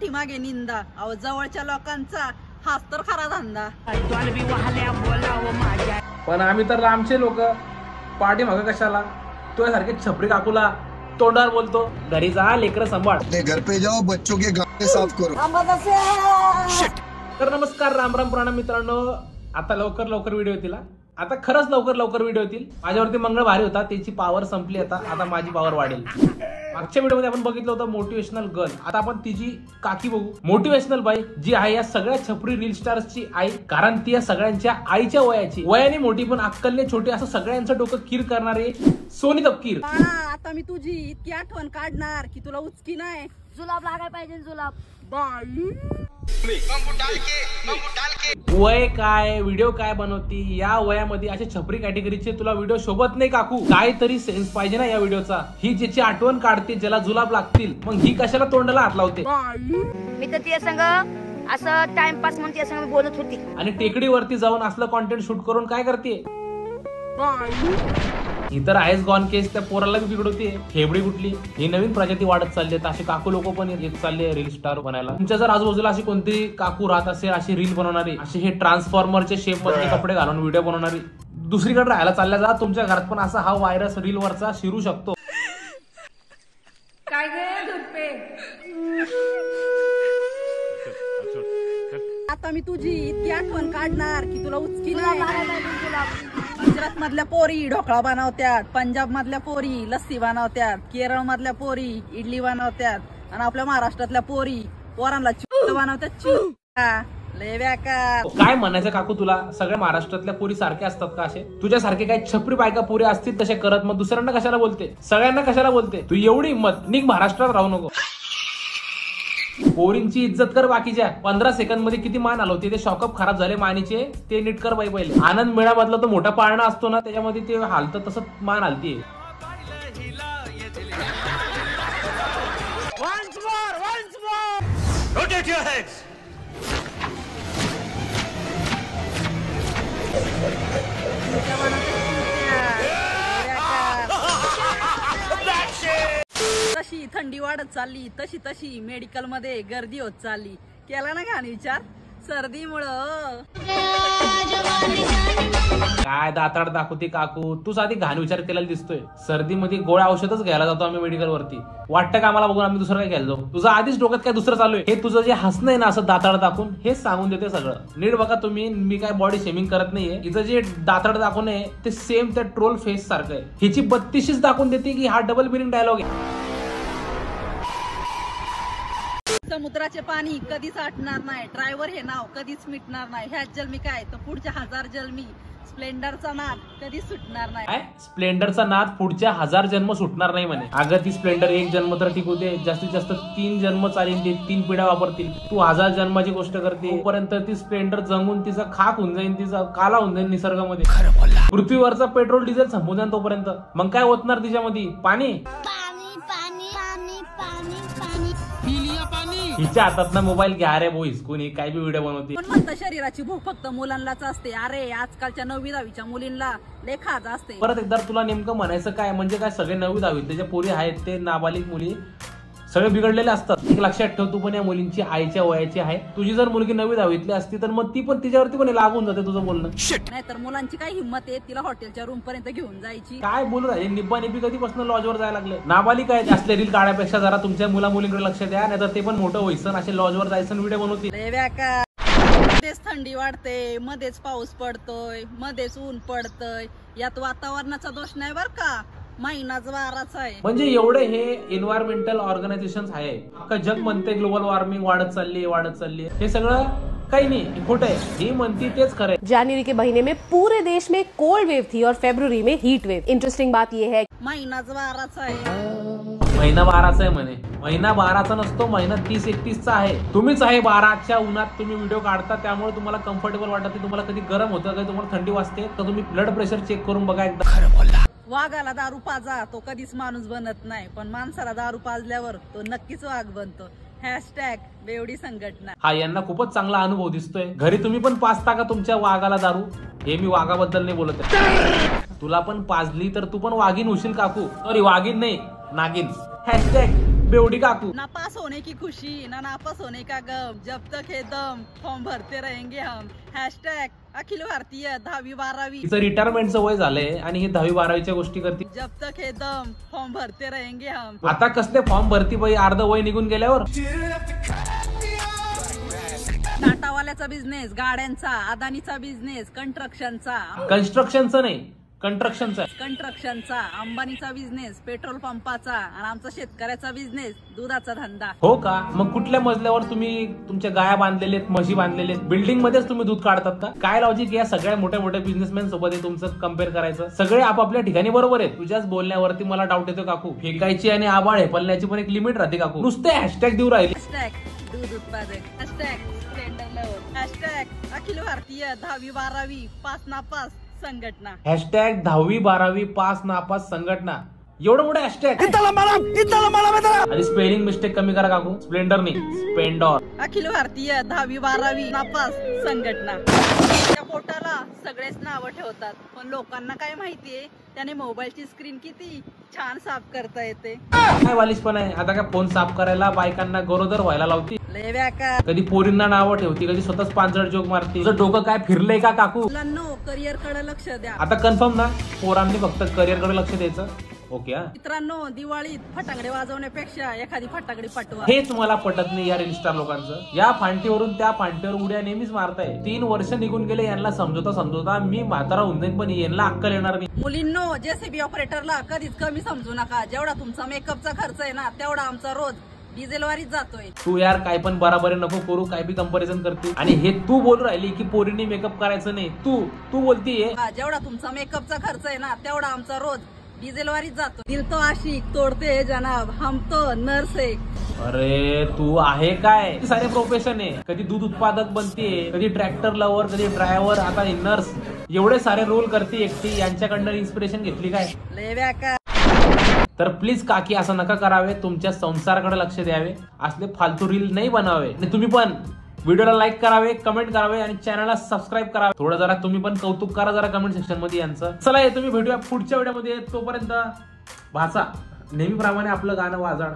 पाठीमागे निंदा, अहो जवळच्या लोकांचा हाच तर खरा धंदा. पण आम्ही तर लांबचे लोक, पाठीमागे कशाला? तुझ्यासारखे छपरी काकूला तोंडावर बोलतो. घरी जा, लेकरं सांभाळ. घर पे जाओ, बच्चों के गाने साफ करो. तर नमस्कार, राम राम, प्रणाम मित्रांनो. आता लवकर व्हिडिओ येतील. आता खरंच लवकर व्हिडिओ येतील. माझ्यावरती मंगळ भारी होता, त्याची पावर संपली. आता माझी पावर वाढेल. मागच्या व्हिडिओमध्ये आपण बघितलं होतं मोटिवेशनल गर्ल. आता आपण तिची काकी बघू. मोटिवेशनल बाई जी आहे या सगळ्या छपरी रील स्टार्सची आई, कारण ती या सगळ्यांच्या आईच्या वयाची, वयाने मोठी पण अक्कलने छोटी, असं सगळ्यांचं डोकं कीर करणारे सोनी तपकीर. आता मी तुझी इतकी आठवण काढणार की तुला उचकी नाही. जुलाब लागाय पाहिजे, जुलाब. वय काय, व्हिडिओ काय बनवती, या वयामध्ये अशा छपरी कॅटेगरीचे तुला व्हिडिओ शोभत नाही काकू. काहीतरी सेन्स पाहिजे ना या व्हिडिओचा. ही ज्याची आठवण काढते, ज्याला जुलाब लागतील, मग ही कशाला तोंडाला हात लावते? मी तर तिच्या संग असं टाइमपास म्हणून तिच्या संग बोलत होती. आणि टेकडीवरती जाऊन असलं कॉन्टेंट शूट करून काय करते? ही तर आहेच गॉन केस. त्या पोराला बिघडवते. फेबडी कुठली? ही नवीन प्रजाती वाढत चालली. असे काकू लोक पण येत चालले रील स्टार बनायला. तुमच्या जर आजूबाजूला अशी कोणती काकू राहत असेल, अशी रील बनवणारी, असे हे ट्रान्सफॉर्मरचे शेप मध्ये कपडे घालून व्हिडिओ बनवणारी, दुसरीकडे राहायला चालल्या जा. तुमच्या घरात पण असा हा व्हायरस रील वरचा शिरू शकतो. काय गे धुप्पे? आता मी तुझी इतकी आठवण काढणार की तुला उचकी नाही. गुजरात मधल्या पोरी ढोकळा बनवत्यात, पंजाब मधल्या पोरी लस्सी बनवत्यात, केरळ मधल्या पोरी इडली बनवत्यात, आणि आपल्या महाराष्ट्रातल्या पोरांना चिप्स बनवतात. लय बेकार. काय म्हणायचं काकू तुला? सगळ्या महाराष्ट्रातल्या पोरी सारख्या असतात का? असे तुझ्यासारखे काही छपरी बायका पोरी असतील तसे करत, मग दुसऱ्यांना कशाला बोलते? सगळ्यांना कशाला बोलते? तू एवढी हिंमत, निघ महाराष्ट्रात राहू नको. पोरींची इज्जत कर. बाकीच्या 15 सेकंद मध्ये किती मान आलो ते शॉकअप खराब झाले मानीचे, ते नीट कर बाई. पहिले आनंद मेळामधला तो मोठा पाळणा असतो ना, त्याच्यामध्ये ते हालत तसं मान हालतीये. तशी थंडी वाढत चालली, तशी मेडिकल मध्ये गर्दी होत चालली. केला ना घाण विचार सर्दीमुळं. काय दाताड दाखवते काकू? तू साधी घाण विचार केलेला दिसतोय. सर्दीमध्ये गोळ्या औषधच घ्यायला जातो आम्ही मेडिकल वरती. वाटतं का आम्हाला बघून आम्ही दुसरं काय घ्यायला जाऊ? तुझं आधीच डोक्यात काय दुसरं चालू आहे? हे तुझं जे हसणं आहे ना असं दाताड दाखवून, हेच सांगून देते सगळं. नीट बघा तुम्ही. मी काय बॉडी शेमिंग करत नाहीये. हिचं जे दाताड दाखवून आहे ते सेम त्या ट्रोल फेस सारखं आहे. हिची 32शीच दाखवून देते की हा डबल मिनिंग डायलॉग आहे. समुद्राचे पाणी कधीच आटणार नाही, ड्रायव्हर हे नाव कधीच मिटणार नाही. ह्याच जन्मी काय तर पुढच्या 1000 जन्मी स्प्लेंडरचा नाद कधीच सुटणार नाही. स्प्लेंडरचा नाद पुढच्या 1000 जन्म सुटणार नाही म्हणे. अगं ती स्प्लेंडर 1 जन्म तर ठीक होते, जास्तीत जास्त 3 जन्म चालेल. ते 3 पिढ्या वापरतील. तू 1000 जन्माची गोष्ट करते. तोपर्यंत ती स्प्लेंडर जंगून तिचा खाक होऊन जाईल, तिचा काला होऊन जाईल निसर्गामध्ये. पृथ्वीवरचा पेट्रोल डिझेल संपून जाईल तोपर्यंत. मग काय होतणार तिच्यामध्ये? पाणी. हिच्या हातात ना मोबाईल घ्या रे बोईस. कोणी काय बी व्हिडिओ बनवते. पण म्हणतं शरीराची भूक फक्त मुलांनाच असते. अरे आजकालच्या 9वी 10वीच्या मुलींना लेखाच असते. परत एकदा तुला नेमकं म्हणायचं काय? म्हणजे काय सगळे 9वी 10वी ज्या पोरी आहेत ते नाबालिक मुली सगळे बिघडलेले असतात. एक लक्षात ठेव, तू पण या मुलींची आईच्या वयाची आहे. तुझी जर मुलगी 9वी 10वीतली असती तर मग ती पण तिच्यावरती पण लागून जाते तुझं बोलणं. नाहीतर मुलांची काय हिंमत आहे तिला हॉटेलच्या रूम पर्यंत घेऊन जायची? काय बोलू राहिले? निब्बा निब्बी कधीपासून लॉजवर जायला लागले. नाबालिक आहे. असले रील काढण्यापेक्षा जरा तुमच्या मुलींकडे लक्ष द्या, नाहीतर ते पण मोठं व्हायचं असे लॉजवर जायचं व्हिडिओ बनवतील. मध्येच थंडी वाढते, मध्येच पाऊस पडतोय, मध्येच ऊन पडतय. यात वातावरणाचा दोष नाही बर का, महिनाच वाराच आहे. म्हणजे एवढे हे एन्व्हायरमेंटल ऑर्गनायझेशन आहे. अख्खा जग म्हणते ग्लोबल वॉर्मिंग वाढत चालली. हे सगळं काही नाही, खोटं आहे. ही म्हणती तेच खरं आहे. जनवरी के महीने में पूरे देश में कोल्ड वेव थी और फरवरी में हीट वेव. इंटरेस्टिंग बात ये है महिनाच वाराच आहे. महिना 12चा आहे म्हणे. महिना 12चा नसतो, महिना 30-31चा आहे. तुम्हीच आहे 12च्या उन्हात तुम्ही व्हिडिओ काढता, त्यामुळे तुम्हाला कम्फर्टेबल वाटत. तुम्हाला कधी गरम होतं, कधी तुम्हाला थंडी वाजते, तर तुम्ही ब्लड प्रेशर चेक करून बघा एकदा. खरं बोलला. वाघाला दारू पाजा, तो कधीच माणूस बनत नाही, पण माणसाला दारू पाजल्यावर तो नक्कीच वाघ बनतो. #बेवडी संघटना. हा, यांना खूपच चांगला अनुभव दिसतोय. घरी तुम्ही पण पाजता का तुमच्या वाघाला दारू? हे मी वाघाबद्दल नाही बोलत आहे. तुला पण पाजली तर तू पण वाघीण होशील काकू. सॉरी, वाघीण नाही, नागिन. बेवडी काकू. नापास होने की खुशी ना नापास होने का गम, जब तक है दम फॉर्म भरते रहेंगे हम. हॅशटॅग अखिल भारतीय 10वी-12वी. तिचं रिटायरमेंटचं वय झालंय आणि ही 10वी-12वीच्या गोष्टी करते. जब तक है दम फॉर्म भरते रहेंगे हम. आता कसले फॉर्म भरती बाई अर्ध वय निघून गेल्यावर. टाटावाल्याचा बिझनेस, गाड्यांचा, अदानीचा बिझनेस, कन्स्ट्रक्शनचा, कंस्ट्रक्शनचा, अंबानीचा बिझनेस, पेट्रोल पंपाचा आणि आमचा शेतकऱ्याचा बिझनेस, दुधाचा धंदा. हो का? मग कुठल्या मजल्यावर तुम्ही तुमच्या गाया बांधलेले आहेत, म्हशी बांधलेले आहेत? बिल्डिंग मध्येच तुम्ही दूध काढतात का? काय लॉजिक या सगळ्या मोठ्या मोठ्या बिझनेसमॅन सोबत तुमचं कम्पेअर करायचं? सगळे आपापल्या ठिकाणी बरोबर आहेत. तुझ्याच बोलण्यावरती मला डाऊट येतो काकू. फेकायची आणि आबाळ हेपलण्याची पण एक लिमिट राहते काकू. नुसते हॅशटॅग देऊ राहिले. हॅशटॅग दूध उत्पादक, hashtag Splendor lover, hashtag Akhil Bharatiya 10वी-12वी pass नापास संघटना. हॅशटॅग 10वी-12वी पास नापास संघटना. एवढं मोठं हॅशटॅग. आणि स्पेलिंग मिस्टेक कमी करा काकू. स्प्लेंडर नाही, स्पेंडॉर. अखिल भारतीय 10वी-12वी नापास संघटना. त्या पोटाला सगळेच नावं ठेवतात, पण लोकांना काय माहितीये त्याने मोबाईलची स्क्रीन किती छान साफ करता येते. काय वालिश पण आहे. आता काय फोन साफ करायला बायकांना गरोदर व्हायला लावती. लय व्याका. कधी पोरींना नावं ठेवती, कधी स्वतःच पांचट जोक मारती. तुझं डोकं काय फिरलंय का काकू? मुलांनो करिअर कडे लक्ष द्या. आता कन्फर्म ना, पोरांनी फक्त करिअर कडे लक्ष द्यायचं. ओके. मित्रांनो दिवाळीत फटाकडे वाजवण्यापेक्षा एखादी फटाकडी पटवा. हेच मला पटत नाही या रील स्टार लोकांचं. या फांटीवरून त्या फांटीवर उड्या नेहमीच मारताय. 3 वर्ष निघून गेले यांना समजवता मी म्हातारा होऊन जाईन, पण यांना अक्कल येणार नाही. मुलींनो जेसीबी ऑपरेटरला कधीच कमी समजू नका. जेवढा तुमचा मेकअपचा खर्च आहे ना, तेवढा आमचा रोज डिझेलवारीच जातोय. तू यार काय पण बराबरी नको करू, काय बी कंपॅरिझन करते. आणि हे तू बोलू राहिली की पोरींनी मेकअप करायचं नाही. तू बोलतीये जेवढा तुमचा मेकअपचा खर्च आहे ना, तेवढा आमचा रोज डिझेलवारीच जातो. दिल तो आशिक तोडते जनाब, हम तो नर्स आहे. अरे तू आहे काय? सारे प्रोफेशन आहे. कधी दूध उत्पादक बनतीये, कधी ट्रॅक्टर लवर, कधी ड्रायव्हर, आता नर्स. एवढे सारे रोल करते एकटी. यांच्याकडनं इन्स्पिरेशन घेतली काय? लय व्याका. तर प्लीज काकी असं नका करावे. तुमच्या संसाराकडे लक्ष द्यावे. असले फालतू रील नाही बनावे. आणि तुम्ही पण व्हिडिओला लाईक करावे, कमेंट करावे आणि चॅनलला सबस्क्राईब करावे. थोडं जरा तुम्ही पण कौतुक करा जरा कमेंट सेक्शन मध्ये यांचं. चला हे तुम्ही भेटूया पुढच्या व्हिडिओमध्ये. तोपर्यंत भाचा नेहमीप्रमाणे आपलं गाणं वाजण.